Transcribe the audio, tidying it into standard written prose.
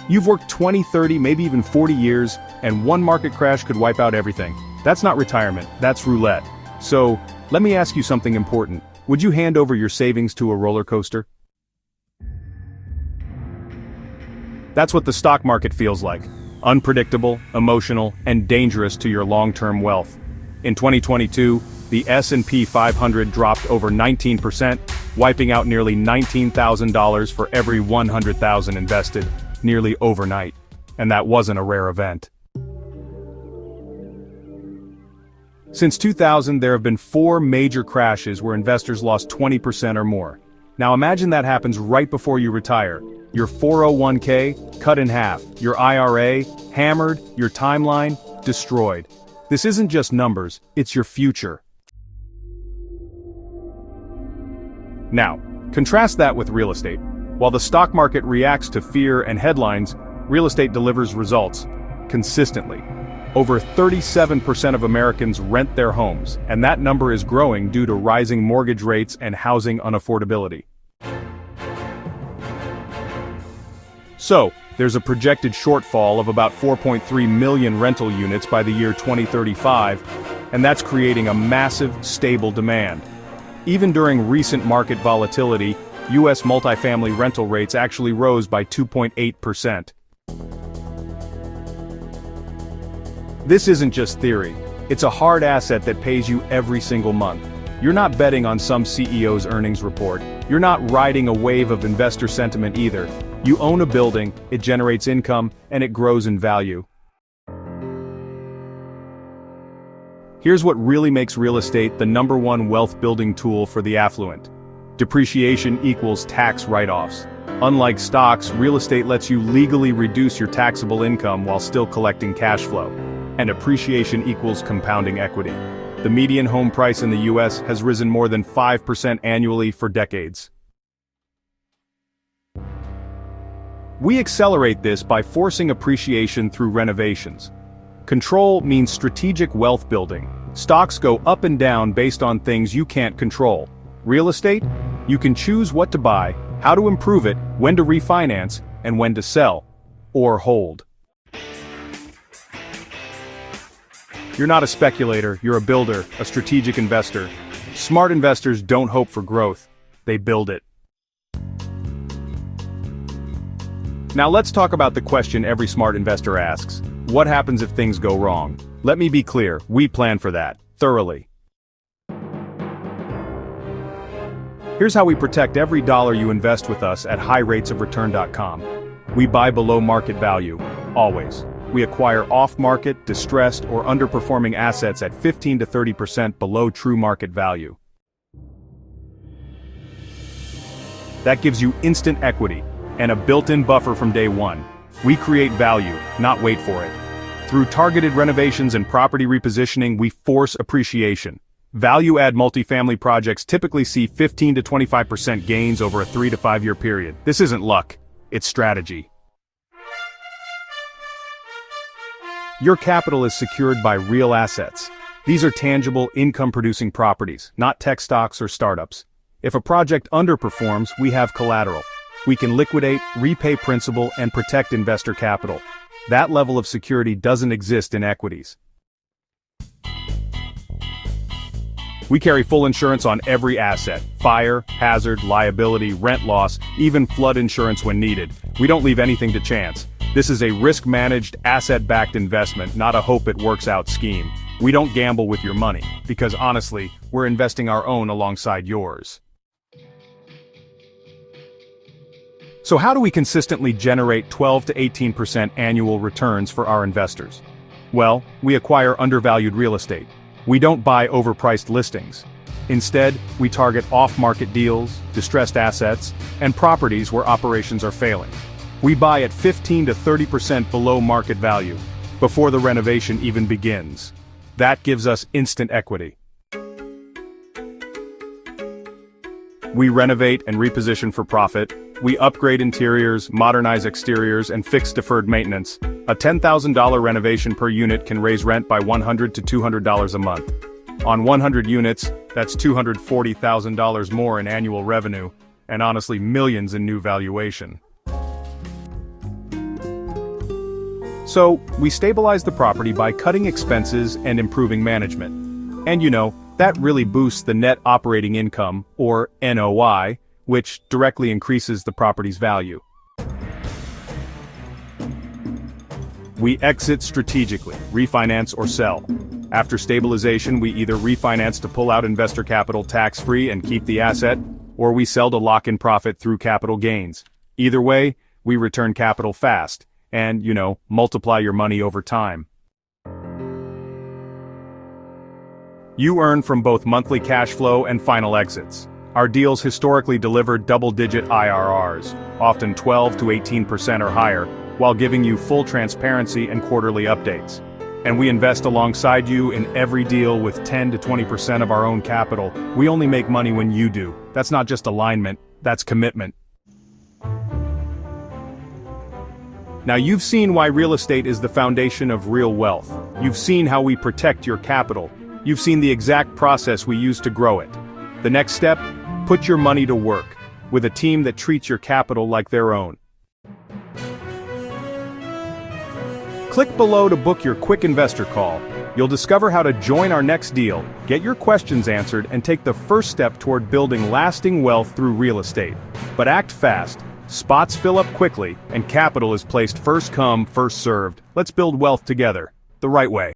You've worked 20, 30, maybe even 40 years, and one market crash could wipe out everything. That's not retirement, that's roulette. So, let me ask you something important. Would you hand over your savings to a roller coaster? That's what the stock market feels like. Unpredictable, emotional, and dangerous to your long-term wealth. In 2022, the S&P 500 dropped over 19%, wiping out nearly $19,000 for every $100,000 invested, nearly overnight. And that wasn't a rare event. Since 2000, there have been 4 major crashes where investors lost 20% or more. Now imagine that happens right before you retire. Your 401k, cut in half. Your IRA, hammered. Your timeline, destroyed. This isn't just numbers, it's your future. Now, contrast that with real estate. While the stock market reacts to fear and headlines, real estate delivers results, consistently. Over 37% of Americans rent their homes, and that number is growing due to rising mortgage rates and housing unaffordability. So, there's a projected shortfall of about 4.3 million rental units by the year 2035, and that's creating a massive, stable demand. Even during recent market volatility, U.S. multifamily rental rates actually rose by 2.8%. This isn't just theory. It's a hard asset that pays you every single month. You're not betting on some CEO's earnings report. You're not riding a wave of investor sentiment either. You own a building, it generates income, and it grows in value. Here's what really makes real estate the #1 wealth-building tool for the affluent. Depreciation equals tax write-offs. Unlike stocks, real estate lets you legally reduce your taxable income while still collecting cash flow. And appreciation equals compounding equity. The median home price in the U.S. has risen more than 5% annually for decades. We accelerate this by forcing appreciation through renovations. Control means strategic wealth building. Stocks go up and down based on things you can't control. Real estate? You can choose what to buy, how to improve it, when to refinance, and when to sell. Or hold. You're not a speculator, you're a builder, a strategic investor. Smart investors don't hope for growth, they build it. Now let's talk about the question every smart investor asks. What happens if things go wrong? Let me be clear, we plan for that, thoroughly. Here's how we protect every dollar you invest with us at highratesofreturn.com. We buy below market value, always. We acquire off-market, distressed, or underperforming assets at 15 to 30% below true market value. That gives you instant equity, and a built-in buffer from day one. We create value, not wait for it. Through targeted renovations and property repositioning, we force appreciation. Value-add multifamily projects typically see 15 to 25% gains over a 3 to 5 year period. This isn't luck, it's strategy. Your capital is secured by real assets. These are tangible, income-producing properties, not tech stocks or startups. If a project underperforms, we have collateral. We can liquidate, repay principal, and protect investor capital. That level of security doesn't exist in equities. We carry full insurance on every asset: fire, hazard, liability, rent loss, even flood insurance when needed. We don't leave anything to chance. This is a risk-managed, asset-backed investment, not a hope-it-works-out scheme. We don't gamble with your money, because honestly, we're investing our own alongside yours. So how do we consistently generate 12 to 18% annual returns for our investors? Well, we acquire undervalued real estate. We don't buy overpriced listings. Instead, we target off-market deals, distressed assets, and properties where operations are failing. We buy at 15 to 30% below market value, before the renovation even begins. That gives us instant equity. We renovate and reposition for profit. We upgrade interiors, modernize exteriors, and fix deferred maintenance. A $10,000 renovation per unit can raise rent by $100 to $200 a month. On 100 units, that's $240,000 more in annual revenue, and honestly millions in new valuation. So, we stabilize the property by cutting expenses and improving management. And that really boosts the net operating income, or NOI, which directly increases the property's value. We exit strategically, refinance or sell. After stabilization, we either refinance to pull out investor capital tax-free and keep the asset, or we sell to lock in profit through capital gains. Either way, we return capital fast, and, multiply your money over time. You earn from both monthly cash flow and final exits. Our deals historically delivered double-digit IRRs, often 12 to 18% or higher, while giving you full transparency and quarterly updates. And we invest alongside you in every deal with 10 to 20% of our own capital. We only make money when you do. That's not just alignment, that's commitment. Now you've seen why real estate is the foundation of real wealth. You've seen how we protect your capital. You've seen the exact process we use to grow it. The next step? Put your money to work, with a team that treats your capital like their own. Click below to book your quick investor call. You'll discover how to join our next deal, get your questions answered, and take the first step toward building lasting wealth through real estate. But act fast. Spots fill up quickly, and capital is placed first come, first served. Let's build wealth together, the right way.